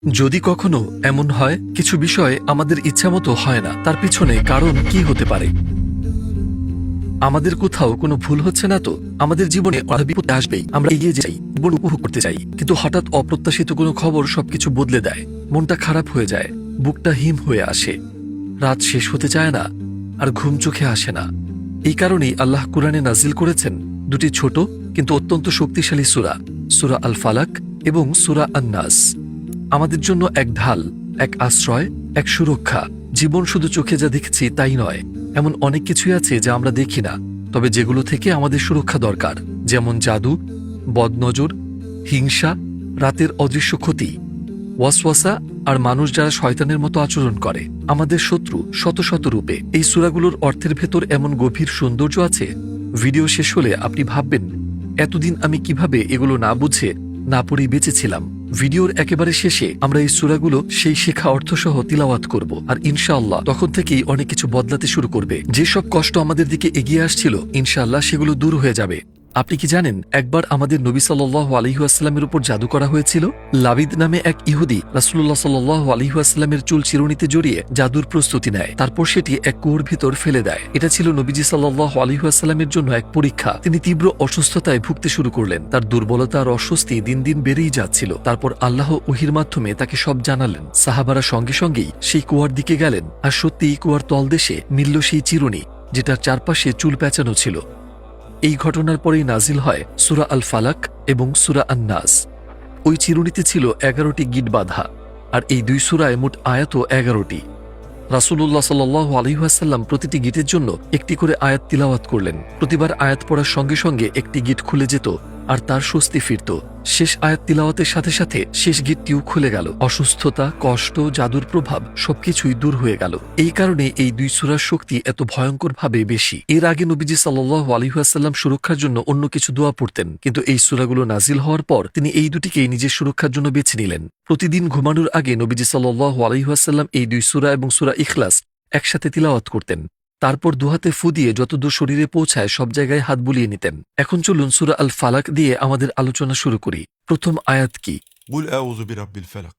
যদি কখনো এমন হয় কিছু বিষয় আমাদের ইচ্ছামতো হয় না, তার পিছনে কারণ কি হতে পারে? আমাদের কোথাও কোনো ভুল হচ্ছে না তো? আমাদের জীবনে বিপদ আসবেই, আমরা এগিয়ে যাই, জীবন উপভোগ করতে চাই, কিন্তু হঠাৎ অপ্রত্যাশিত কোনো খবর সবকিছু বদলে দেয়। মনটা খারাপ হয়ে যায়, বুকটা হিম হয়ে আসে, রাত শেষ হতে চায় না, আর ঘুম চোখে আসে না। এই কারণেই আল্লাহ কুরআনে নাজিল করেছেন দুটি ছোট কিন্তু অত্যন্ত শক্তিশালী সূরা, সূরা আল ফালাক এবং সূরা আন-নাস। আমাদের জন্য এক ঢাল, এক আশ্রয়, এক সুরক্ষা। জীবন শুধু চোখে যা দেখছি তাই নয়, এমন অনেক কিছুই আছে যা আমরা দেখি না, তবে যেগুলো থেকে আমাদের সুরক্ষা দরকার, যেমন জাদু, বদনজর, হিংসা, রাতের অদৃশ্য ক্ষতি, ওয়াসওয়াসা, আর মানুষ যারা শয়তানের মতো আচরণ করে, আমাদের শত্রু শত শত রূপে। এই সূরাগুলোর অর্থের ভেতর এমন গভীর সৌন্দর্য আছে, ভিডিও শেষ হলে আপনি ভাববেন, এতদিন আমি কিভাবে এগুলো না বুঝে না পড়েই বেঁচেছিলাম। ভিডিওর একেবারে শেষে আমরা এই সূরাগুলো সেই শেখা অর্থসহ তিলাওয়াত করব, আর ইনশাআল্লাহ তখন থেকেই অনেক কিছু বদলাতে শুরু করবে। যেসব কষ্ট আমাদের দিকে এগিয়ে আসছিল, ইনশাআল্লাহ সেগুলো দূর হয়ে যাবে। আপনি কি জানেন, একবার আমাদের নবী সাল্লাল্লাহু আলাইহি ওয়াসাল্লামের উপর জাদু করা হয়েছিল? লাবিদ নামে এক ইহুদি রাসূলুল্লাহ সাল্লাল্লাহু আলাইহি ওয়াসাল্লামের চুল চিরুনিতে জড়িয়ে জাদুর প্রস্তুতি নেয়, তারপর সেটি এক কুয়োর ভিতর ফেলে দেয়। এটা ছিল নবীজি সাল্লাল্লাহু আলাইহি ওয়াসাল্লামের জন্য এক পরীক্ষা। তিনি তীব্র অসুস্থতায় ভুগতে শুরু করলেন, তার দুর্বলতা আর অস্বস্তি দিন দিন বেড়েই যাচ্ছিল। তারপর আল্লাহ ওহীর মাধ্যমে তাকে সব জানালেন। সাহাবারা সঙ্গে সঙ্গেই সেই কুয়ার দিকে গেলেন, আর সত্যিই কুয়ার তলদেশে মিলল সেই চিরুনি, যেটার চারপাশে চুল পেঁচানো ছিল। এই ঘটনার পরেই নাজিল হয় সূরা আল ফালাক এবং সূরা আন-নাস। ওই চিরুনিতে ছিল 11টি গিট বাঁধা, আর এই দুই সূরায় মোট আয়াতও 11টি। রাসূলুল্লাহ সাল্লাল্লাহু আলাইহি ওয়াসাল্লাম প্রতিটি গিটের জন্য একটি করে আয়াত তিলাওয়াত করলেন। প্রতিবার আয়াত পড়ার সঙ্গে সঙ্গে একটি গিট খুলে যেত, আর তার স্বস্তি ফিরত। শেষ আয়াত তিলাওয়াতের সাথে সাথে শেষ গিটটিও খুলে গেল। অসুস্থতা, কষ্ট, জাদুর প্রভাব সবকিছুই দূর হয়ে গেল। এই কারণে এই দুই সূরার শক্তি এত ভয়ঙ্করভাবে বেশি। এর আগে নবীজি সাল্লাল্লাহু আলাইহি ওয়াসাল্লাম সুরক্ষার জন্য অন্য কিছু দোয়া পড়তেন, কিন্তু এই সূরাগুলো নাজিল হওয়ার পর তিনি এই দুটিকেই নিজের সুরক্ষার জন্য বেছে নিলেন। প্রতিদিন ঘুমানোর আগে নবীজি সাল্লাল্লাহু আলাইহি ওয়াসাল্লাম এই দুই সূরা এবং সূরা ইখলাস একসাথে তিলাওয়াত করতেন। তারপর দুহাতে ফু দিয়ে যতদূর শরীরে পৌঁছায় সব জায়গায় হাত বুলিয়ে নিতেন। এখন চলুন সূরা আল ফালাক দিয়ে আমাদের আলোচনা শুরু করি। প্রথম আয়াত কি? قل أعوذ برب الفلق।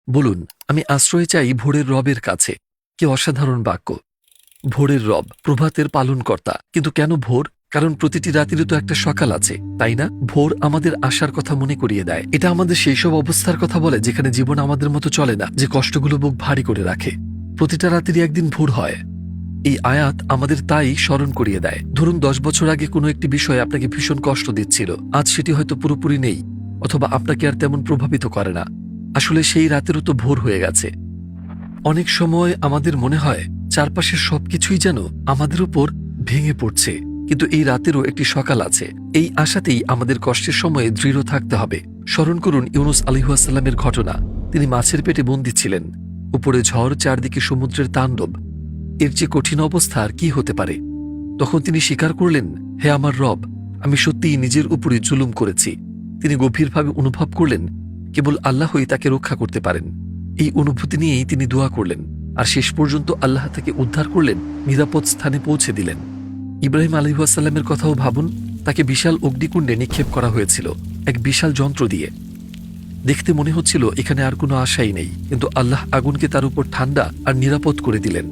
বলুন, আমি আশ্রয় চাই ভোরের রবের কাছে। কি অসাধারণ বাক্য! ভোরের রব, প্রভাতের পালনকর্তা। কিন্তু কেন ভোর? কারণ প্রতিটি রাতেরও তো একটা সকাল আছে, তাই না? ভোর আমাদের আশার কথা মনে করিয়ে দেয়। এটা আমাদের সেই সব অবস্থার কথা বলে যেখানে জীবন আমাদের মতো চলে না, যে কষ্টগুলো বুক ভারী করে রাখে। প্রতিটা রাতেরই একদিন ভোর হয়। এই আয়াত আমাদের তাই স্মরণ করিয়ে দেয়। ধরুন 10 বছর আগে কোনো একটি বিষয় আপনাকে ভীষণ কষ্ট দিচ্ছিল, আজ সেটি হয়তো পুরোপুরি নেই, অথবা আপনাকে আর তেমন প্রভাবিত করে না। আসলে সেই রাতেরও তো ভোর হয়ে গেছে। অনেক সময় আমাদের মনে হয় চারপাশের সবকিছুই যেন আমাদের উপর ভেঙে পড়ছে, কিন্তু এই রাতেরও একটি সকাল আছে। এই আশাতেই আমাদের কষ্টের সময়ে দৃঢ় থাকতে হবে। স্মরণ করুন ইউনুস আলাইহিসসালামের ঘটনা। তিনি মাছের পেটে বন্দী ছিলেন, উপরে ঝড়, চারদিকে সমুদ্রের তাণ্ডব। এর যে কঠিন অবস্থা আর কি হতে পারে? তখন তিনি স্বীকার করলেন, হে আমার রব, আমি সত্যিই নিজের উপরে জুলুম করেছি। তিনি গভীরভাবে অনুভব করলেন কেবল আল্লাহই তাকে রক্ষা করতে পারেন। এই অনুভূতি নিয়েই তিনি দোয়া করলেন, আর শেষ পর্যন্ত আল্লাহ তাকে উদ্ধার করলেন, নিরাপদ স্থানে পৌঁছে দিলেন। ইব্রাহিম আলাইহিসসালামের কথাও ভাবুন। তাকে বিশাল অগ্নিকুণ্ডে নিক্ষেপ করা হয়েছিল, এক বিশাল যন্ত্র দিয়ে। দেখতে মনে হচ্ছিল এখানে আর কোনো আশাই নেই, কিন্তু আল্লাহ আগুনকে তার উপর ঠান্ডা আর নিরাপদ করে দিলেন।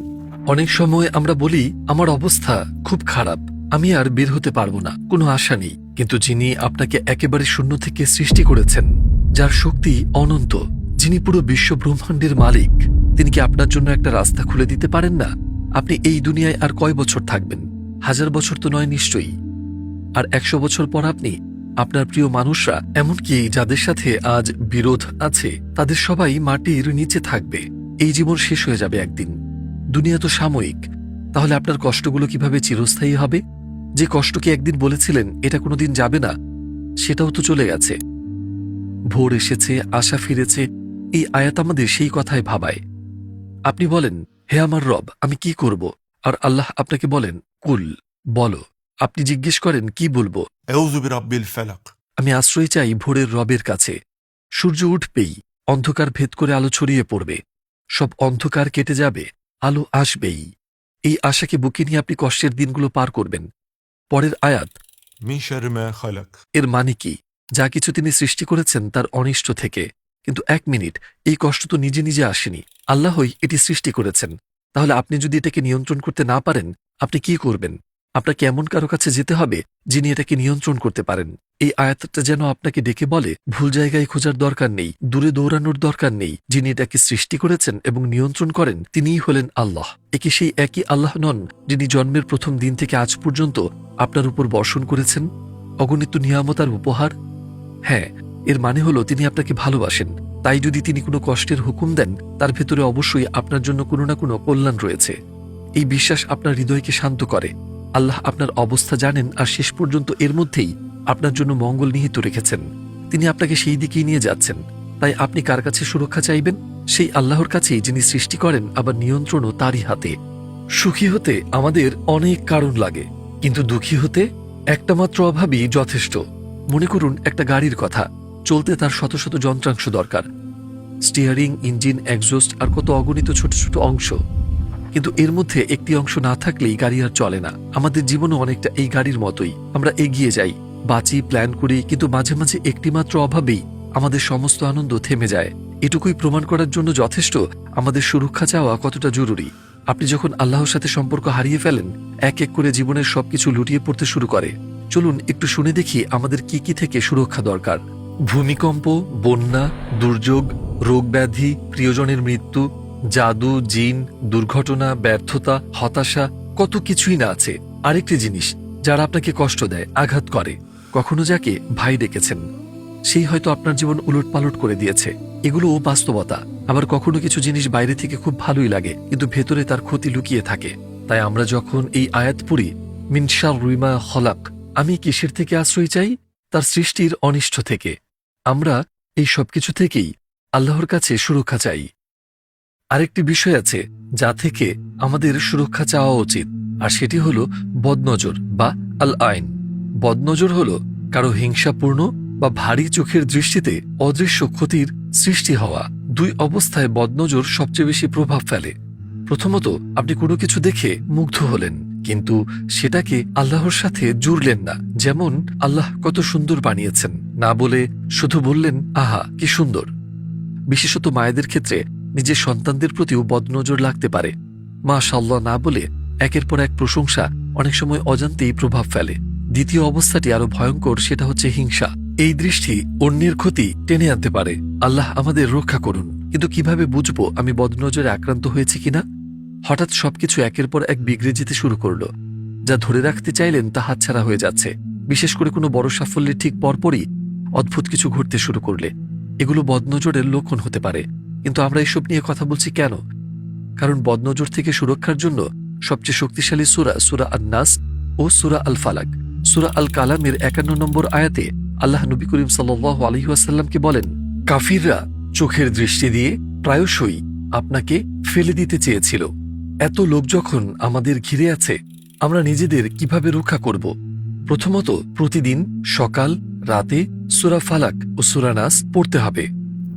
অনেক সময় আমরা বলি, আমার অবস্থা খুব খারাপ, আমি আর বের হতে পারবো না, কোনো আশা নেই। কিন্তু যিনি আপনাকে একেবারে শূন্য থেকে সৃষ্টি করেছেন, যার শক্তি অনন্ত, যিনি পুরো বিশ্ব ব্রহ্মাণ্ডের মালিক, তিনি কি আপনার জন্য একটা রাস্তা খুলে দিতে পারেন না? আপনি এই দুনিয়ায় আর কয় বছর থাকবেন? 1000 বছর তো নয় নিশ্চয়ই। আর 100 বছর পর আপনি, আপনার প্রিয় মানুষরা, এমনকি যাদের সাথে আজ বিরোধ আছে, তাদের সবাই মাটির নিচে থাকবে। এই জীবন শেষ হয়ে যাবে একদিন। দুনিয়া তো সাময়িক, তাহলে আপনার কষ্টগুলো কিভাবে চিরস্থায়ী হবে? যে কষ্টকে একদিন বলেছিলেন এটা কোনোদিন যাবে না, সেটাও তো চলে গেছে। ভোর এসেছে, আশা ফিরেছে, এই আয়াত আমাদের সেই কথায় ভাবায়। আপনি বলেন, হে আমার রব, আমি কি করব? আর আল্লাহ আপনাকে বলেন, কুল, বলো। আপনি জিজ্ঞেস করেন, কি বলবো? أعوذ برب الفلق। আমি আশ্রয় চাই ভোরের রবের কাছে। সূর্য উঠবেই, অন্ধকার ভেদ করে আলো ছড়িয়ে পড়বে, সব অন্ধকার কেটে যাবে, আলো আসবেই। এই আশাকে বুকে নিয়ে আপনি কষ্টের দিনগুলো পার করবেন। পরের আয়াত, من شر ما خلق। এর মানে কি? যা কিছু তিনি সৃষ্টি করেছেন তার অনিষ্ট থেকে, কিন্তু 1 মিনিট, এই কষ্ট তো নিজে নিজে আসেনি, আল্লাহই এটি সৃষ্টি করেছেন। তাহলে আপনি যদি এটাকে নিয়ন্ত্রণ করতে না পারেন, আপনি কি করবেন? আপনাকে এমন কারো কাছে যেতে হবে যিনি এটাকে নিয়ন্ত্রণ করতে পারেন। এই আয়াতটা যেন আপনাকে ডেকে বলে, ভুল জায়গায় খোঁজার দরকার নেই, দূরে দৌড়ানোর দরকার নেই। যিনি এটাকে সৃষ্টি করেছেন এবং নিয়ন্ত্রণ করেন তিনিই হলেন আল্লাহ। একে সেই একই আল্লাহ নন যিনি জন্মের প্রথম দিন থেকে আজ পর্যন্ত আপনার উপর বর্ষণ করেছেন অগণিত নিয়ামত আর উপহার? হ্যাঁ, এর মানে হলো তিনি আপনাকে ভালোবাসেন। তাই যদি তিনি কোনো কষ্টের হুকুম দেন, তার ভেতরে অবশ্যই আপনার জন্য কোনো না কোনো কল্যাণ রয়েছে। এই বিশ্বাস আপনার হৃদয়কে শান্ত করে। আল্লাহ আপনার অবস্থা জানেন, আর শেষ পর্যন্ত এর মধ্যেই আপনার জন্য মঙ্গল নিহিত রেখেছেন। তিনি আপনাকে সেই দিকেই নিয়ে যাচ্ছেন। তাই আপনি কার কাছে সুরক্ষা চাইবেন? সেই আল্লাহর কাছেই, যিনি সৃষ্টি করেন, আবার নিয়ন্ত্রণও তারই হাতে। সুখী হতে আমাদের অনেক কারণ লাগে, কিন্তু দুঃখী হতে একটা মাত্র অভাবই যথেষ্ট। মনে করুন একটা গাড়ির কথা, চলতে তার শত শত যন্ত্রাংশ দরকার, স্টিয়ারিং, ইঞ্জিন, এক্সজস্ট আর কত অগণিত ছোট ছোট অংশ। কিন্তু এর মধ্যে একটি অংশ না থাকলেই গাড়ি আর চলে না। আমাদের জীবনও অনেকটা এই গাড়ির মতোই। আমরা এগিয়ে যাই, বাঁচি, প্ল্যান করি, কিন্তু মাঝে মাঝে একটি মাত্র অভাবেই আমাদের সমস্ত আনন্দ থেমে যায়। এটুকুই প্রমাণ করার জন্য যথেষ্ট আমাদের সুরক্ষা চাওয়া কতটা জরুরি। আপনি যখন আল্লাহর সাথে সম্পর্ক হারিয়ে ফেলেন, এক এক করে জীবনের সবকিছু লুটিয়ে পড়তে শুরু করে। চলুন একটু শুনে দেখি আমাদের কি কি থেকে সুরক্ষা দরকার। ভূমিকম্প, বন্যা, দুর্যোগ, রোগ ব্যাধি, প্রিয়জনের মৃত্যু, জাদু, জিন, দুর্ঘটনা, ব্যর্থতা, হতাশা, কত কিছুই না আছে। আরেকটি জিনিস যারা আপনাকে কষ্ট দেয়, আঘাত করে, কখনো যাকে ভাই ডেকেছেন, সেই হয়তো আপনার জীবন উলটপালট করে দিয়েছে। এগুলোও বাস্তবতা। আবার কখনো কিছু জিনিস বাইরে থেকে খুব ভালোই লাগে, কিন্তু ভেতরে তার ক্ষতি লুকিয়ে থাকে। তাই আমরা যখন এই আয়াত পড়ি, মিন শাররি মা খলাক, আমি কিসের থেকে আশ্রয় চাই? তার সৃষ্টির অনিষ্ট থেকে। আমরা এই সবকিছু থেকেই আল্লাহর কাছে সুরক্ষা চাই। আরেকটি বিষয় আছে যা থেকে আমাদের সুরক্ষা চাওয়া উচিত, আর সেটি হলো বদনজর বা আল আইন। বদনজর হলো কারো হিংসাপূর্ণ বা ভারী চোখের দৃষ্টিতে অদৃশ্য ক্ষতির সৃষ্টি হওয়া। দুই অবস্থায় বদনজর সবচেয়ে বেশি প্রভাব ফেলে। প্রথমত, আপনি কোনো কিছু দেখে মুগ্ধ হলেন, কিন্তু সেটাকে আল্লাহর সাথে জুড়লেন না। যেমন, আল্লাহ কত সুন্দর বানিয়েছেন না বলে শুধু বললেন, আহা কি সুন্দর। বিশেষত মায়েদের ক্ষেত্রে নিজের সন্তানদের প্রতিও বদনজর লাগতে পারে। মাশাআল্লাহ না বলে একের পর এক প্রশংসা অনেক সময় অজান্তেই প্রভাব ফেলে। দ্বিতীয় অবস্থাটি আরো ভয়ঙ্কর, সেটা হচ্ছে হিংসা। এই দৃষ্টি অন্যের ক্ষতি টেনে আনতে পারে। আল্লাহ আমাদের রক্ষা করুন। কিন্তু কিভাবে বুঝবো আমি বদনজরে আক্রান্ত হয়েছি কিনা? হঠাৎ সবকিছু একের পর এক বিগড়ে যেতে শুরু করলো। যা ধরে রাখতে চাইলেন তা হাতছাড়া হয়ে যাচ্ছে। বিশেষ করে কোনো বড় সাফল্যের ঠিক পরপরই অদ্ভুত কিছু ঘটতে শুরু করলে এগুলো বদনজরের লক্ষণ হতে পারে। কিন্তু আমরা এসব নিয়ে কথা বলছি কেন? কারণ বদনজর থেকে সুরক্ষার জন্য সবচেয়ে শক্তিশালী সূরা, সূরা আন-নাস ও সূরা আল ফালাক। সূরা আল কালামের 51 নম্বর আয়াতে আল্লাহ নবী করিম সাল্লাল্লাহু আলাইহি ওয়াসাল্লামকে বলেন, কাফিররা চোখের দৃষ্টি দিয়ে প্রায়শই আপনাকে ফেলে দিতে চেয়েছিল। এত লোক যখন আমাদের ঘিরে আছে, আমরা নিজেদের কিভাবে রক্ষা করব? প্রথমত, প্রতিদিন সকাল রাতে সূরা ফালাক ও সূরা নাস পড়তে হবে।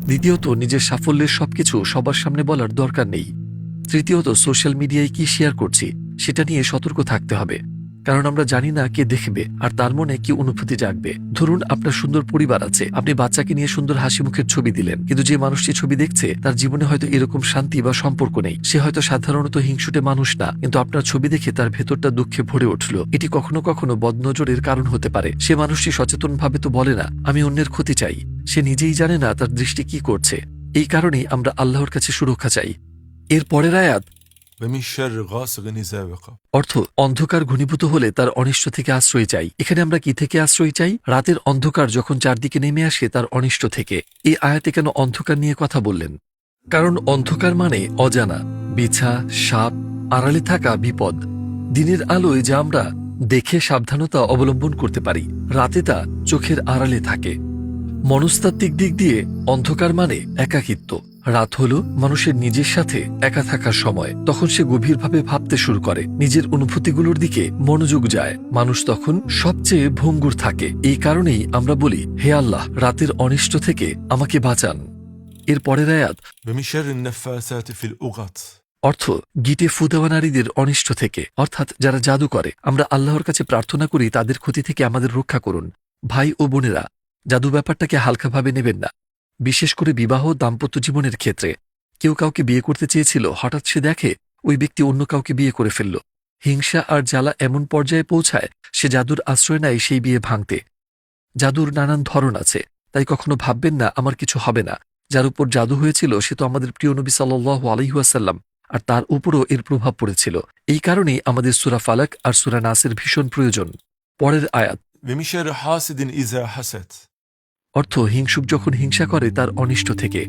দ্বিতীয়ত, নিজের সাফল্যের সবকিছু সবার সামনে বলার দরকার নেই। তৃতীয়ত, সোশ্যাল মিডিয়ায় কি শেয়ার করছি সেটা নিয়ে সতর্ক থাকতে হবে। কারণ আমরা জানি না কে দেখবে আর তার মনে কি অনুভূতি জাগবে। ধরুন আপনার সুন্দর পরিবার আছে, আপনি বাচ্চাকে নিয়ে সুন্দর হাসি মুখের ছবি দিলেন, কিন্তু যে মানুষটি ছবি দেখছে তার জীবনে হয়তো এরকম শান্তি বা সম্পর্ক নেই। সে হয়তো সাধারণত হিংসুটে মানুষ না, কিন্তু আপনার ছবি দেখে তার ভেতরটা দুঃখে ভরে উঠল। এটি কখনো কখনো বদনজরের কারণ হতে পারে। সে মানুষটি সচেতনভাবে তো বলে না আমি অন্যের ক্ষতি চাই, সে নিজেই জানে না তার দৃষ্টি কি করছে। এই কারণেই আমরা আল্লাহর কাছে সুরক্ষা চাই। এর পরের আয়াত, ومن شر غاسق إذا وقب। অর্থ, অন্ধকার ঘনীভূত হলে তার অনিষ্ট থেকে আশ্রয় চাই। এখানে আমরা কি থেকে আশ্রয় চাই? রাতের অন্ধকার যখন চারদিকে নেমে আসে তার অনিষ্ট থেকে। এই আয়াতে কেন অন্ধকার নিয়ে কথা বললেন? কারণ অন্ধকার মানে অজানা, বিছা, সাপ, আড়ালে থাকা বিপদ। দিনের আলোয় যা আমরা দেখে সাবধানতা অবলম্বন করতে পারি, রাতে তা চোখের আড়ালে থাকে। মনস্তাত্ত্বিক দিক দিয়ে অন্ধকার মানে একাকিত্ব। রাত হলো মানুষের নিজের সাথে একা থাকার সময়। তখন সে গভীরভাবে ভাবতে শুরু করে, নিজের অনুভূতিগুলোর দিকে মনোযোগ যায়। মানুষ তখন সবচেয়ে ভঙ্গুর থাকে। এই কারণেই আমরা বলি, হে আল্লাহ, রাতের অনিষ্ট থেকে আমাকে বাঁচান। এর পরের আয়াত, ومن شر النفاثات في العقد। অর্থ, গিটে ফু দেওয়া নারীদের অনিষ্ট থেকে, অর্থাৎ যারা জাদু করে। আমরা আল্লাহর কাছে প্রার্থনা করি তাদের ক্ষতি থেকে আমাদের রক্ষা করুন। ভাই ও বোনেরা, জাদু ব্যাপারটাকে হালকাভাবে নেবেন না। বিশেষ করে বিবাহ দাম্পত্য জীবনের ক্ষেত্রে। কেউ কাউকে বিয়ে করতে চেয়েছিল, হঠাৎ সে দেখে ওই ব্যক্তি অন্য কাউকে বিয়ে করে ফেলল। হিংসা আর জ্বালা এমন পর্যায়ে পৌঁছায় সে জাদুর আশ্রয় নেয় সেই বিয়ে ভাঙতে। জাদুর নানান ধরন আছে, তাই কখনো ভাববেন না আমার কিছু হবে না। যার উপর জাদু হয়েছিল সে তো আমাদের প্রিয় নবী সাল্লাল্লাহু আলাইহি ওয়াসাল্লাম, আর তার উপরও এর প্রভাব পড়েছিল। এই কারণেই আমাদের সূরা ফালাক আর সূরা নাসের ভীষণ প্রয়োজন। পরের আয়াত, ومن شر حاسد إذا حسد অর্থ হিংসুক যখন হিংসা করে তার অনিষ্ট থেকে।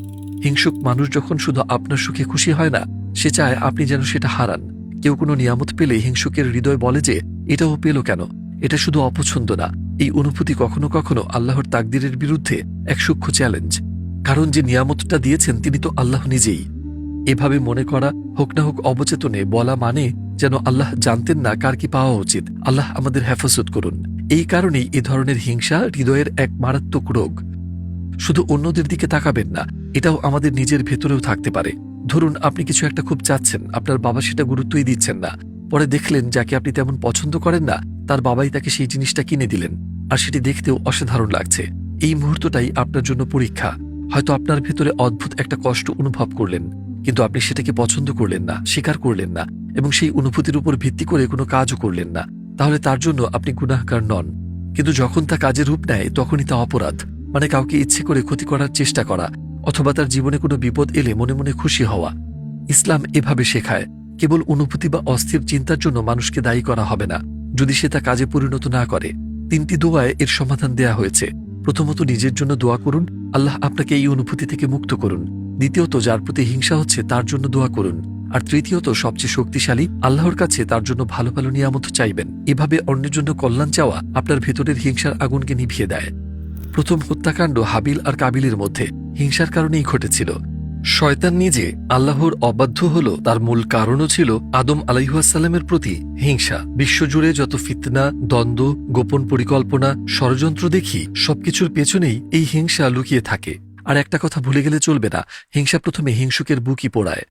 হিংসুক মানুষ যখন শুধু আপনার সুখে খুশি হয় না, সে চায় আপনি যেন সেটা হারান। কেউ কোনো নিয়ামত পেলে হিংসুকের হৃদয় বলে যে এটাও পেল কেন, এটা শুধু অপছন্দ না। এই অনুভূতি কখনো কখনো আল্লাহর তাকদিরের বিরুদ্ধে এক সূক্ষ্ম চ্যালেঞ্জ, কারণ যে নিয়ামতটা দিয়েছেন তিনি তো আল্লাহ নিজেই। এভাবে মনে করা হোক না হোক অবচেতনে বলা মানে যেন আল্লাহ জানতেন না কার কি পাওয়া উচিত। আল্লাহ আমাদের হেফাজত করুন। এই কারণেই এ ধরনের হিংসা হৃদয়ের এক মারাত্মক রোগ। শুধু অন্যদের দিকে তাকাবেন না, এটাও আমাদের নিজের ভেতরেও থাকতে পারে। ধরুন আপনি কিছু একটা খুব চাচ্ছেন, আপনার বাবা সেটা গুরুত্বই দিচ্ছেন না। পরে দেখলেন যাকে আপনি তেমন পছন্দ করেন না তার বাবাই তাকে সেই জিনিসটা কিনে দিলেন, আর সেটি দেখতেও অসাধারণ লাগছে। এই মুহূর্তটাই আপনার জন্য পরীক্ষা। হয়তো আপনার ভেতরে অদ্ভুত একটা কষ্ট অনুভব করলেন, কিন্তু আপনি সেটাকে পছন্দ করলেন না, স্বীকার করলেন না, এবং সেই অনুভূতির উপর ভিত্তি করে কোনো কাজও করলেন না। তাহলে তার জন্য আপনি গুনাহগার নন। কিন্তু যখন তা কাজে রূপ নেয় তখনই তা অপরাধ। মানে কাউকে ইচ্ছে করে ক্ষতি করার চেষ্টা করা, অথবা তার জীবনে কোনো বিপদ এলে মনে মনে খুশি হওয়া। ইসলাম এভাবে শেখায়, কেবল অনুভূতি বা অস্থির চিন্তার জন্য মানুষকে দায়ী করা হবে না যদি সে তা কাজে পরিণত না করে। 3টি দোয়ায় এর সমাধান দেয়া হয়েছে। প্রথমত, নিজের জন্য দোয়া করুন, আল্লাহ আপনাকে এই অনুভূতি থেকে মুক্ত করুন। দ্বিতীয়ত, যার প্রতি হিংসা হচ্ছে তার জন্য দোয়া করুন। আর তৃতীয়ত, সবচেয়ে শক্তিশালী আল্লাহর কাছে তার জন্য ভালো ভালো নিয়ামত চাইবেন। এভাবে অন্যের জন্য কল্যাণ চাওয়া আপনার ভেতরের হিংসার আগুনকে নিভিয়ে দেয়। প্রথম হত্যাকাণ্ড হাবিল আর কাবিলের মধ্যে হিংসার কারণেই ঘটেছিল। শয়তান নিজে আল্লাহর অবাধ্য হল তার মূল কারণও ছিল আদম আলাইহিসসালামের প্রতি হিংসা। বিশ্বজুড়ে যত ফিতনা, দ্বন্দ্ব, গোপন পরিকল্পনা, ষড়যন্ত্র দেখি, সবকিছুর পেছনেই এই হিংসা লুকিয়ে থাকে। আর একটা কথা ভুলে গেলে চলবে না, হিংসা প্রথমে হিংসুকের বুকই পোড়ায়।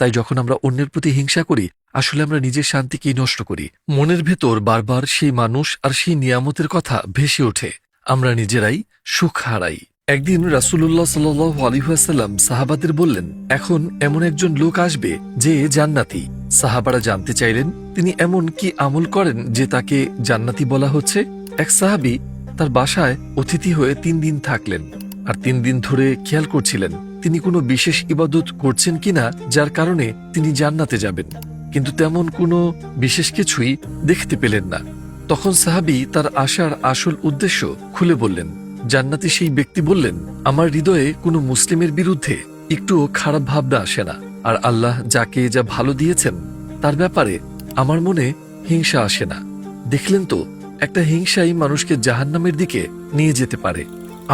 তাই যখন আমরা অন্যের প্রতি হিংসা করি, আসলে আমরা নিজের শান্তিকেই নষ্ট করি। মনের ভেতর বারবার সেই মানুষ আর সেই নিয়ামতের কথা ভেসে ওঠে, আমরা নিজেরাই সুখ হারাই। একদিন রাসূলুল্লাহ সাল্লাল্লাহু আলাইহি ওয়াসাল্লাম সাহাবাদের বললেন, এখন এমন একজন লোক আসবে যে জান্নাতি। সাহাবারা জানতে চাইলেন তিনি এমন কি আমল করেন যে তাকে জান্নাতি বলা হচ্ছে। এক সাহাবী তার বাসায় অতিথি হয়ে 3 দিন থাকলেন, আর 3 দিন ধরে খেয়াল করছিলেন তিনি কোনো বিশেষ ইবাদত করছেন কিনা যার কারণে তিনি জান্নাতে যাবেন, কিন্তু তেমন কোনো বিশেষ কিছুই দেখতে পেলেন না। তখন সাহাবী তার আসার আসল উদ্দেশ্য খুলে বললেন। জান্নাতি সেই ব্যক্তি বললেন, আমার হৃদয়ে কোনো মুসলিমের বিরুদ্ধে একটুও খারাপ ভাবনা আসে না, আর আল্লাহ যাকে যা ভালো দিয়েছেন তার ব্যাপারে আমার মনে হিংসা আসে না। দেখলেন তো, একটা হিংসাই মানুষকে জাহান্নামের দিকে নিয়ে যেতে পারে।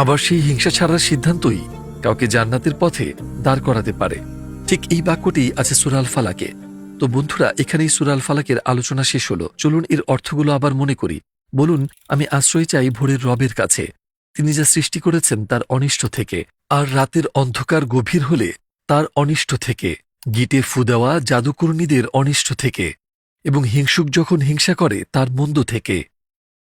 আবার সেই হিংসা ছাড়ার সিদ্ধান্তই কাউকে জান্নাতের পথে দাঁড় করাতে পারে। ঠিক এই বাক্যটি আছে সূরা আল ফালাকে। তো বন্ধুরা, এখানেই সূরা আল ফালাকের আলোচনা শেষ হলো। চলুন এর অর্থগুলো আবার মনে করি। বলুন, আমি আশ্রয় চাই ভোরের রবের কাছে, তিনি যা সৃষ্টি করেছেন তার অনিষ্ট থেকে, আর রাতের অন্ধকার গভীর হলে তার অনিষ্ট থেকে, গিটে ফু দেওয়া জাদুকর্মীদের অনিষ্ট থেকে, এবং হিংসুক যখন হিংসা করে তার মন্দ থেকে।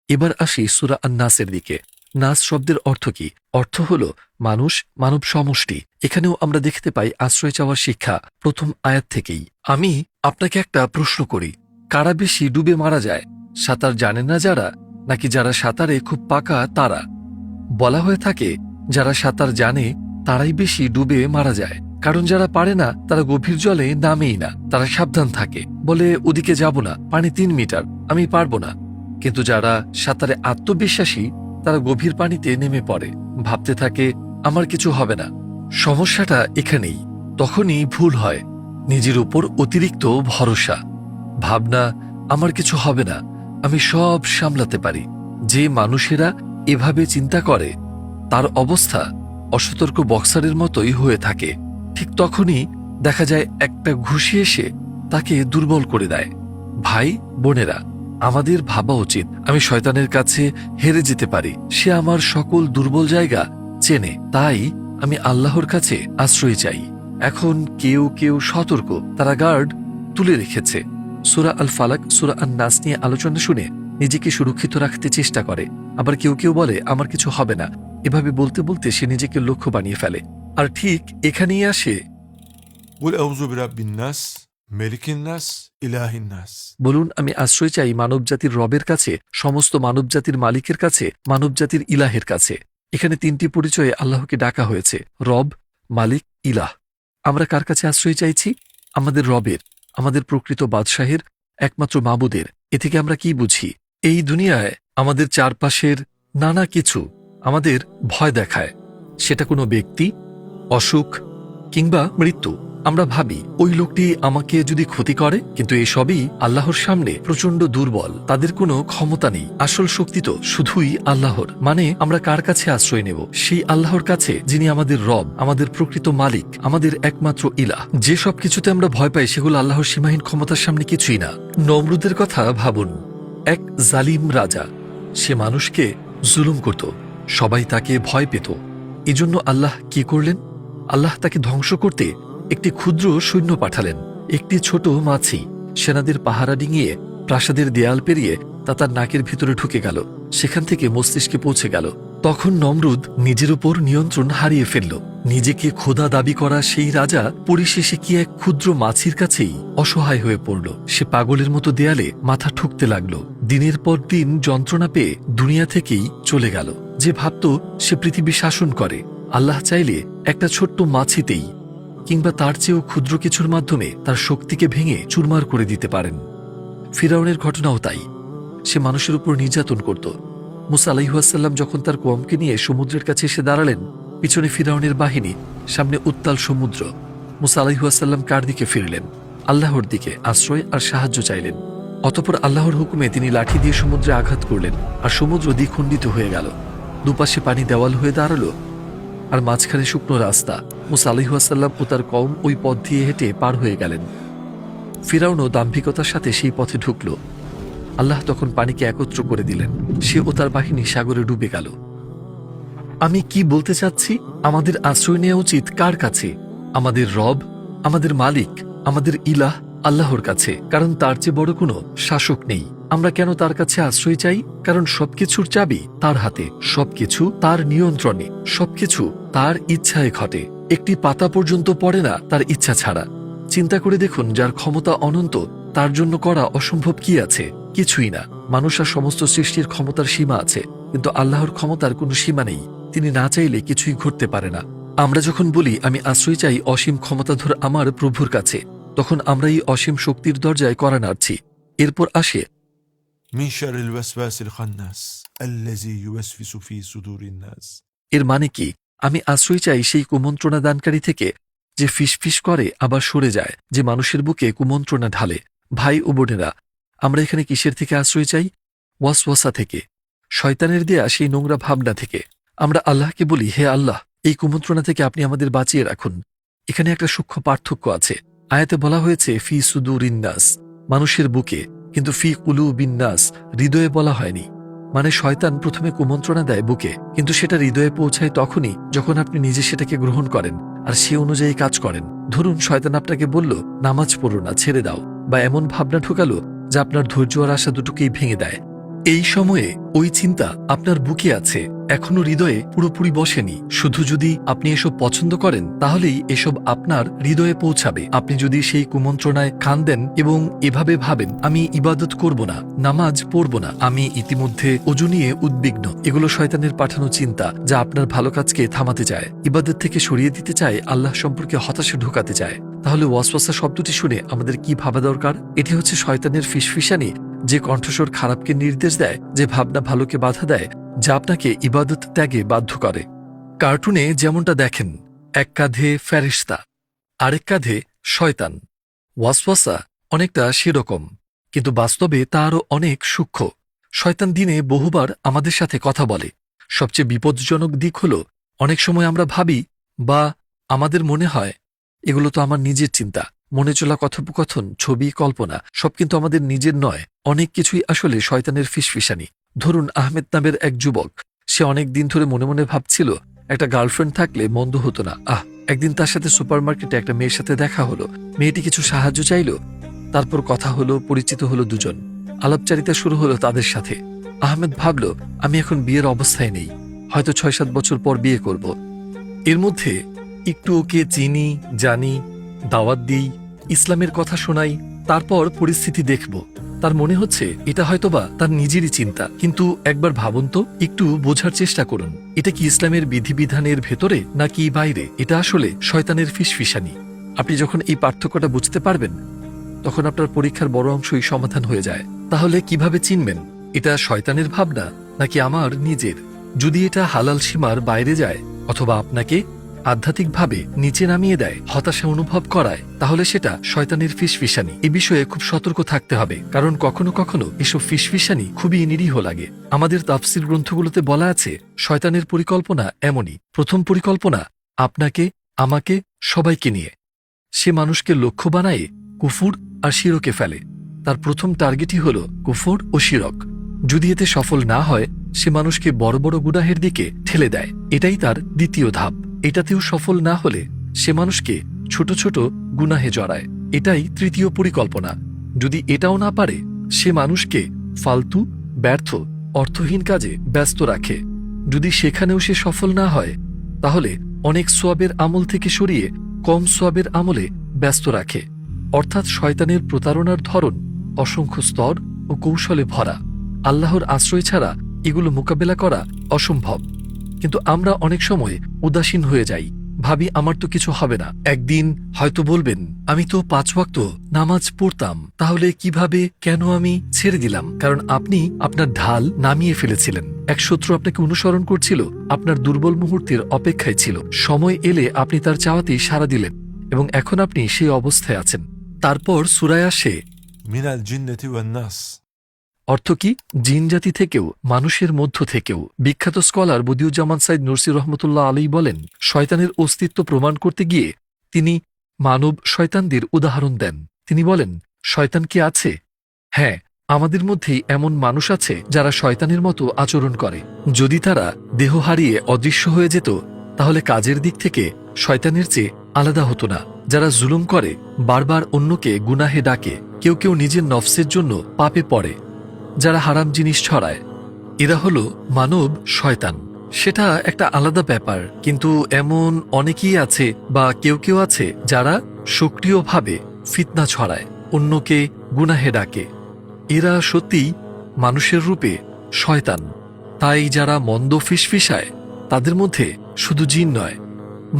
এবার আসি সূরা আন-নাসের দিকে। নাস শব্দের অর্থ কি? অর্থ হল মানুষ, মানব সমষ্টি। এখানেও আমরা দেখতে পাই আশ্রয় চাওয়ার শিক্ষা প্রথম আয়াত থেকেই। আমি আপনাকে একটা প্রশ্ন করি, কারা বেশি ডুবে মারা যায়? সাঁতার জানেন না যারা, নাকি যারা সাঁতারে খুব পাকা তারা? বলা হয়ে থাকে যারা সাঁতার জানে তারাই বেশি ডুবে মারা যায়, কারণ যারা পারে না তারা গভীর জলে নামেই না। তারা সাবধান থাকে, বলে ওদিকে যাব না, পানি 3 মিটার, আমি পারবো না। কিন্তু যারা সাঁতারে আত্মবিশ্বাসী তারা গভীর পানিতে নেমে পড়ে, ভাবতে থাকে আমার কিছু হবে না। সমস্যাটা এখানেই। তখনই ভুল হয়, নিজের উপর অতিরিক্ত ভরসা, ভাবনা আমার কিছু হবে না, আমি সব সামলাতে পারি। যে মানুষেরা এভাবে চিন্তা করে তার অবস্থা অসতর্ক বক্সারের মতোই হয়ে থাকে। ঠিক তখনই দেখা যায় একটা ঘুষি এসে তাকে দুর্বল করে দেয়। ভাই বোনেরা, আমাদের ভাবা উচিত আমি শয়তানের কাছে হেরে যেতে পারি, সে আমার সকল দুর্বল জায়গা চেনে, তাই আমি আল্লাহর কাছে আশ্রয় চাই। এখন কেউ কেউ সতর্ক, তারা গার্ড তুলে রেখেছে। সূরা আল ফালাক, সূরা আন-নাস নিয়ে আলোচনা শুনে নিজেকে সুরক্ষিত রাখতে চেষ্টা করে। আবার কেউ কেউ বলে আমার কিছু হবে না। এভাবে বলতে বলতে সে নিজেকে লক্ষ্য বানিয়ে ফেলে। আর ঠিক এখানেই আসে قل أعوذ برب الناس ملك الناس إله الناس। বলুন আমি আশ্রয় চাই মানবজাতির রবের কাছে, সমস্ত মানবজাতির মালিকের কাছে, মানবজাতির ইলাহের কাছে। এখানে তিনটি পরিচয়ে আল্লাহকে ডাকা হয়েছে, রব, মালিক, ইলাহ। আমরা কার কাছে আশ্রয় চাইছি? আমাদের রবের, আমাদের প্রকৃত বাদশাহের, একমাত্র মাবুদের। এ থেকে আমরা কি বুঝি? এই দুনিয়ায় আমাদের চারপাশের নানা কিছু আমাদের ভয় দেখায়। সেটা কোনো ব্যক্তি, অসুখ কিংবা মৃত্যু। আমরা ভাবি ওই লোকটি আমাকে যদি ক্ষতি করে, কিন্তু এসবই আল্লাহর সামনে প্রচন্ড দুর্বল। তাদের কোনো ক্ষমতা নেই। আসল শক্তি তো শুধুই আল্লাহর। মানে আমরা কার কাছে আশ্রয় নেব? সেই আল্লাহর কাছে যিনি আমাদের রব, আমাদের প্রকৃত মালিক, আমাদের একমাত্র ইলাহ। যে সব কিছুতে আমরা ভয় পাই সেগুলো আল্লাহর সীমাহীন ক্ষমতার সামনে কিছুই না। নমরুদের কথা ভাবুন। এক জালিম রাজা, সে মানুষকে জুলুম করত, সবাই তাকে ভয় পেত। এজন্য আল্লাহ কি করলেন? আল্লাহ তাকে ধ্বংস করতে একটি ক্ষুদ্র সৈন্য পাঠালেন। একটি ছোট মাছি সেনাদের পাহারা ডিঙিয়ে প্রাসাদের দেয়াল পেরিয়ে তা তার নাকের ভিতরে ঢুকে গেল, সেখান থেকে মস্তিষ্কে পৌঁছে গেল। তখন নমরুদ নিজের উপর নিয়ন্ত্রণ হারিয়ে ফেলল। নিজেকে খোদা দাবি করা সেই রাজা পরিশেষে কি এক ক্ষুদ্র মাছির কাছেই অসহায় হয়ে পড়ল। সে পাগলের মতো দেয়ালে মাথা ঠুকতে লাগল। দিনের পর দিন যন্ত্রণা পেয়ে দুনিয়া থেকেই চলে গেল। যে ভাবত সে পৃথিবী শাসন করে, আল্লাহ চাইলে একটা ছোট্ট মাছিতেই কিংবা তার চেয়েও ক্ষুদ্র কিছুর মাধ্যমে তার শক্তিকে ভেঙে চুরমার করে দিতে পারেন। ফিরাউনের ঘটনাও তাই। সে মানুষের উপর নির্যাতন করত। মুসা আলাইহিসসালাম যখন তার কওমকে নিয়ে সমুদ্রের কাছে এসে দাঁড়ালেন, পিছনে ফিরাউনের বাহিনী, সামনে উত্তাল সমুদ্র। মুসা আলাইহিসসালাম কার দিকে ফিরলেন? আল্লাহর দিকে আশ্রয় আর সাহায্য চাইলেন। অতঃপর আল্লাহর হুকুমে তিনি লাঠি দিয়ে সমুদ্রে আঘাত করলেন, আর সমুদ্র দ্বিখণ্ডিত হয়ে গেল। দুপাশে পানি দেওয়াল হয়ে দাঁড়ালো, আর মাঝখানে শুকনো রাস্তা। মুসা আলাইহিসসালাম ও তার কওম ওই পথ দিয়ে হেঁটে পার হয়ে গেলেন। ফিরাউনও দাম্ভিকতার সাথে সেই পথে ঢুকল। আল্লাহ তখন পানিকে একত্র করে দিলেন। সে ও তার বাহিনী সাগরে ডুবে গেল। আমি কি বলতে চাচ্ছি? আমাদের আশ্রয় নেওয়া উচিত কার কাছে? আমাদের রব, আমাদের মালিক, আমাদের ইলাহ আল্লাহর কাছে। কারণ তার চেয়ে বড় কোনো শাসক নেই। আমরা কেন তার কাছে আশ্রয় চাই? কারণ সবকিছুর চাবি তার হাতে, সবকিছু তার নিয়ন্ত্রণে, সবকিছু তার ইচ্ছায় ঘটে। একটি পাতা পর্যন্ত পড়ে না তার ইচ্ছা ছাড়া। চিন্তা করে দেখুন, যার ক্ষমতা অনন্ত, তার জন্য করা অসম্ভব কি আছে? কিছুই না। মানুষ আর সমস্ত সৃষ্টির ক্ষমতার সীমা আছে, কিন্তু আল্লাহর ক্ষমতার কোনো সীমা নেই। তিনি না চাইলে কিছুই ঘটতে পারে না। আমরা যখন বলি আমি আশ্রয় চাই অসীম ক্ষমতাধর আমার প্রভুর কাছে, তখন আমরা এই অসীম শক্তির দরজায় কড়া নাড়ছি। এরপর আসে من شر الوسواس الخناس الذي يوسوس في صدور الناس। এর মানে কি? আমি আশ্রয় চাই সেই কুমন্ত্রণা দানকারী থেকে, যে ফিসফিস করে আবার সরে যায়, যে মানুষের বুকে কুমন্ত্রণা ঢালে। ভাই ও বোনেরা, আমরা এখানে কিসের থেকে আশ্রয় চাই? ওয়াসওয়াসা থেকে, শয়তানের দেয়া সেই নোংরা ভাবনা থেকে। আমরা আল্লাহকে বলি, হে আল্লাহ, এই কুমন্ত্রণা থেকে আপনি আমাদের বাঁচিয়ে রাখুন। এখানে একটা সূক্ষ্ম পার্থক্য আছে। আয়াতে বলা হয়েছে ফি সুদুরিন নাস, মানুষের বুকে, কিন্তু ফি কুলুবিন নাস, হৃদয়ে বলা হয়নি। মানে শয়তান প্রথমে কুমন্ত্রণা দেয় বুকে, কিন্তু সেটা হৃদয়ে পৌঁছায় তখনই যখন আপনি নিজে সেটাকে গ্রহণ করেন আর সে অনুযায়ী কাজ করেন। ধরুন শয়তান আপনাকে বলল নামাজ পড়ো না, ছেড়ে দাও, বা এমন ভাবনা ঢুকালো যা আপনার ধৈর্য আর আশা দুটোকেই ভেঙে দেয়। এই সময়ে ওই চিন্তা আপনার বুকে আছে, এখনো হৃদয়ে পুরোপুরি বসেনি। শুধু যদি আপনি এসব পছন্দ করেন, তাহলেই এসব আপনার হৃদয়ে পৌঁছাবে। আপনি যদি সেই কুমন্ত্রণায় কান দেন এবং এভাবে ভাবেন আমি ইবাদত করব না, নামাজ পড়ব না, আমি ইতিমধ্যে ওযু নিয়ে উদ্বিগ্ন, এগুলো শয়তানের পাঠানো চিন্তা, যা আপনার ভালো কাজকে থামাতে চায়, ইবাদত থেকে সরিয়ে দিতে চায়, আল্লাহ সম্পর্কে হতাশা ঢোকাতে চায়। তাহলে ওয়াসওয়াসা শব্দটি শুনে আমাদের কি ভাবা দরকার? এটি হচ্ছে শয়তানের ফিসফিসানি, যে কণ্ঠস্বর খারাপকে নির্দেশ দেয়, যে ভাবনা ভালোকে বাধা দেয়, যা আপনাকে ইবাদত ত্যাগে বাধ্য করে। কার্টুনে যেমনটা দেখেন, এক কাঁধে ফেরেশতা, আরেক কাঁধে শয়তান। ওয়াসওয়াসা অনেকটা সেরকম, কিন্তু বাস্তবে তা আরও অনেক সূক্ষ্ম। শয়তান দিনে বহুবার আমাদের সাথে কথা বলে। সবচেয়ে বিপজ্জনক দিক হল, অনেক সময় আমরা ভাবি বা আমাদের মনে হয় এগুলো তো আমার নিজের চিন্তা, মনে চলা কথোপকথন, ছবি, কল্পনা, সব কিন্তু আমাদের নিজের নয়। অনেক কিছুই আসলে শয়তানের ফিসফিসানি। ধরুন আহমেদ নামের এক যুবক, সে অনেক দিন ধরে মনে মনে ভাবছিল একটা গার্লফ্রেন্ড থাকলে মন্দ হতো না। একদিন তার সাথে সুপারমার্কেটে একটা মেয়ের সাথে দেখা হলো। মেয়েটি কিছু সাহায্য চাইল, তারপর কথা হলো, পরিচিত হলো দুজন। আলাপচারিতা শুরু হলো তাদের সাথে। আহমেদ ভাবল, আমি এখন বিয়ের অবস্থায় নেই, হয়তো 6-7 বছর পর বিয়ে করব। এর মধ্যে একটু ওকে চিনি, জানি, দাওয়াত দিই, ইসলামের কথা শোনাই, তারপর পরিস্থিতি দেখব। তার মনে হচ্ছে এটা হয়তোবা তার নিজেরই চিন্তা, কিন্তু একবার ভাবুন তো, একটু বোঝার চেষ্টা করুন, এটা কি ইসলামের বিধিবিধানের ভেতরে নাকি বাইরে? এটা আসলে শয়তানের ফিসফিসানি। আপনি যখন এই পার্থক্যটা বুঝতে পারবেন, তখন আপনার পরীক্ষার বড় অংশই সমাধান হয়ে যায়। তাহলে কিভাবে চিনবেন এটা শয়তানের ভাবনা নাকি আমার নিজের? যদি এটা হালাল সীমার বাইরে যায় অথবা আপনাকে আধ্যাত্মিকভাবে নিচে নামিয়ে দেয়, হতাশা অনুভব করায়, তাহলে সেটা শয়তানের ফিসফিসানি। এ বিষয়ে খুব সতর্ক থাকতে হবে, কারণ কখনো কখনো এসব ফিসফিসানি খুবই নিরীহ লাগে। আমাদের তাফসীর গ্রন্থগুলোতে বলা আছে, শয়তানের পরিকল্পনা এমনই। প্রথম পরিকল্পনা আপনাকে, আমাকে, সবাইকে নিয়ে। সে মানুষকে লক্ষ্য বানায় কুফুর আর শিরকে ফেলে। তার প্রথম টার্গেটই হল কুফর ও শিরক। যদি এতে সফল না হয়, সে মানুষকে বড় বড় গুনাহের দিকে ঠেলে দেয়। এটাই তার দ্বিতীয় ধাপ। এটাতেও সফল না হলে সে মানুষকে ছোট ছোট গুনাহে জড়ায়। এটাই তৃতীয় পরিকল্পনা। যদি এটাও না পারে, সে মানুষকে ফালতু, ব্যর্থ, অর্থহীন কাজে ব্যস্ত রাখে। যদি সেখানেও সে সফল না হয়, তাহলে অনেক সোয়াবের আমল থেকে সরিয়ে কম সোয়াবের আমলে ব্যস্ত রাখে। অর্থাৎ শয়তানের প্রতারণার ধরন অসংখ্য স্তর ও কৌশলে ভরা। আল্লাহর আশ্রয় ছাড়া এগুলো মোকাবেলা করা অসম্ভব। কিন্তু আমরা অনেক সময় উদাসীন হয়ে যাই, ভাবি আমার তো কিছু হবে না। একদিন হয়তো বলবেন, আমি তো 5 ওয়াক্ত নামাজ পড়তাম, তাহলে কিভাবে, কেন আমি ছেড়ে দিলাম? কারণ আপনি আপনার ঢাল নামিয়ে ফেলেছিলেন। এক শত্রু আপনাকে অনুসরণ করছিল, আপনার দুর্বল মুহূর্তের অপেক্ষায় ছিল। সময় এলে আপনি তার চাওয়াতেই সাড়া দিলেন, এবং এখন আপনি সেই অবস্থায় আছেন। তারপর সূরায় আসে, من الجنة والناس। অর্থ কি? জিন জাতি থেকেও, মানুষের মধ্য থেকেও। বিখ্যাত স্কলার বদিউজ্জামান সাইদ নুরসি রহমতুল্লাহ আলী বলেন, শয়তানের অস্তিত্ব প্রমাণ করতে গিয়ে তিনি মানব শয়তানদের উদাহরণ দেন। তিনি বলেন, শয়তান কি আছে? হ্যাঁ, আমাদের মধ্যেই এমন মানুষ আছে যারা শয়তানের মতো আচরণ করে। যদি তারা দেহ হারিয়ে অদৃশ্য হয়ে যেত, তাহলে কাজের দিক থেকে শয়তানের চেয়ে আলাদা হতো না। যারা জুলুম করে, বারবার অন্যকে গুনাহে ডাকে, কেউ কেউ নিজের নফসের জন্য পাপে পড়ে, যারা হারাম জিনিস ছড়ায়, এরা হলো মানব শয়তান। সেটা একটা আলাদা ব্যাপার। কিন্তু এমন অনেকেই আছে বা কেউ কেউ আছে যারা সক্রিয়ভাবে ফিতনা ছড়ায়, অন্যকে গুনাহে ডাকে। এরা সত্যিই মানুষের রূপে শয়তান। তাই যারা মন্দ ফিসফিসায়, তাদের মধ্যে শুধু জিন নয়,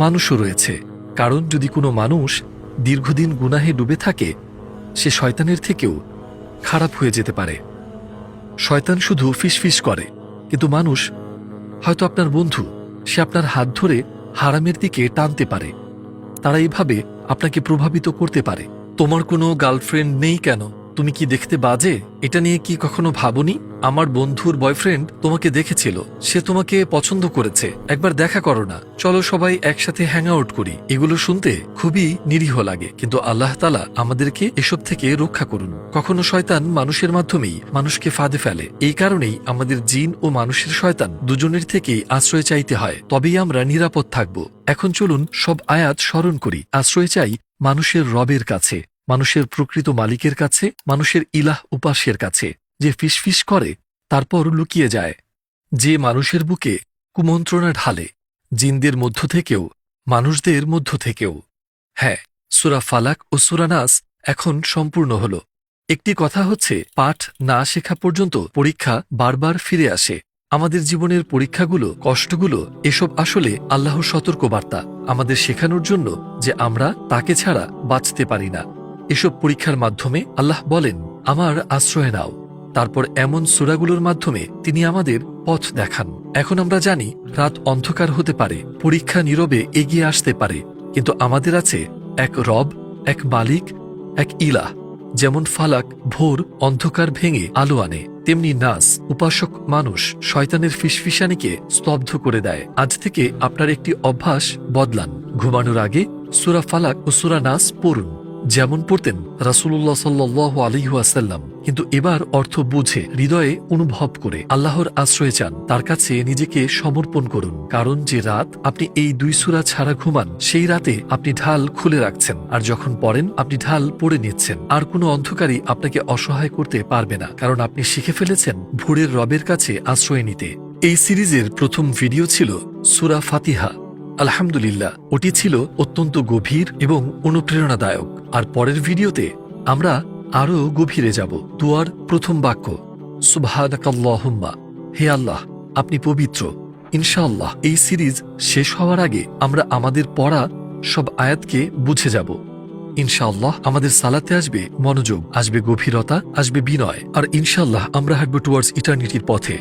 মানুষও রয়েছে। কারণ যদি কোনো মানুষ দীর্ঘদিন গুনাহে ডুবে থাকে, সে শয়তানের থেকেও খারাপ হয়ে যেতে পারে। শয়তান শুধু ফিসফিস করে, কিন্তু মানুষ হয়তো আপনার বন্ধু, সে আপনার হাত ধরে হারামের দিকে টানতে পারে। তারা এইভাবে আপনাকে প্রভাবিত করতে পারে। তোমার কোনো গার্লফ্রেন্ড নেই কেন? তুমি কি দেখতে বাজে? এটা নিয়ে কি কখনো ভাবনি? আমার বন্ধুর বয়ফ্রেন্ড তোমাকে দেখেছিল, সে তোমাকে পছন্দ করেছে, একবার দেখা করো না, চলো সবাই একসাথে হ্যাং আউট করি। এগুলো শুনতে খুবই নিরীহ লাগে, কিন্তু আল্লাহ তাআলা আমাদেরকে এসব থেকে রক্ষা করুন। কখনো শয়তান মানুষের মাধ্যমেই মানুষকে ফাঁদে ফেলে। এই কারণেই আমাদের জিন ও মানুষের শয়তান দুজনের থেকেই আশ্রয় চাইতে হয়, তবেই আমরা নিরাপদ থাকব। এখন চলুন সব আয়াত স্মরণ করি। আশ্রয় চাই মানুষের রবের কাছে, মানুষের প্রকৃত মালিকের কাছে, মানুষের ইলাহ উপাস্যের কাছে, যে ফিসফিস করে তারপর লুকিয়ে যায়, যে মানুষের বুকে কুমন্ত্রণা ঢালে, জিনদের মধ্য থেকেও, মানুষদের মধ্য থেকেও। হ্যাঁ, সূরা ফালাক ও সূরা নাস এখন সম্পূর্ণ হল। একটি কথা হচ্ছে, পাঠ না শেখা পর্যন্ত পরীক্ষা বারবার ফিরে আসে। আমাদের জীবনের পরীক্ষাগুলো, কষ্টগুলো, এসব আসলে আল্লাহর সতর্কবার্তা আমাদের শেখানোর জন্য যে আমরা তাকে ছাড়া বাঁচতে পারি না। এসব পরীক্ষার মাধ্যমে আল্লাহ বলেন, আমার আশ্রয় নাও। তারপর এমন সূরাগুলোর মাধ্যমে তিনি আমাদের পথ দেখান। এখন আমরা জানি রাত অন্ধকার হতে পারে, পরীক্ষা নীরবে এগিয়ে আসতে পারে, কিন্তু আমাদের আছে এক রব, এক মালিক, এক ইলাহ। যেমন ফালাক ভোর অন্ধকার ভেঙে আলো আনে, তেমনি নাস উপাসক মানুষ শয়তানের ফিসফিসানিকে স্তব্ধ করে দেয়। আজ থেকে আপনার একটি অভ্যাস বদলান। ঘুমানোর আগে সূরা ফালাক ও সূরা নাস পড়ুন, যেমন পড়তেন রাসূলুল্লাহ সাল্লাল্লাহু আলাইহি ওয়াসাল্লাম। কিন্তু এবার অর্থ বুঝে হৃদয়ে অনুভব করে আল্লাহর আশ্রয় চান, তার কাছে নিজেকে সমর্পণ করুন। কারণ যে রাত আপনি এই 2 সূরা ছাড়া ঘুমান, সেই রাতে আপনি ঢাল খুলে রাখছেন, আর যখন পড়েন আপনি ঢাল পড়ে নিচ্ছেন। আর কোনো অন্ধকারই আপনাকে অসহায় করতে পারবে না, কারণ আপনি শিখে ফেলেছেন ভোরের রবের কাছে আশ্রয় নিতে। এই সিরিজের প্রথম ভিডিও ছিল সূরা ফাতিহা। আলহামদুলিল্লাহ, ওটি ছিল অত্যন্ত গভীর এবং অনুপ্রেরণাদায়ক। আর পরের ভিডিওতে আমরা আরও গভীরে যাব। দুয়ার প্রথম বাক্য, সুবহানাকাল্লাহুম্মা, হে আল্লাহ আপনি পবিত্র। ইনশাআল্লাহ এই সিরিজ শেষ হওয়ার আগে আমরা আমাদের পড়া সব আয়াতকে বুঝে যাব। ইনশাআল্লাহ আমাদের সালাতে আসবে মনোযোগ, আসবে গভীরতা, আসবে বিনয়, আর ইনশাআল্লাহ আমরা হাঁটব টুয়ার্ডস ইটার্নিটির পথে।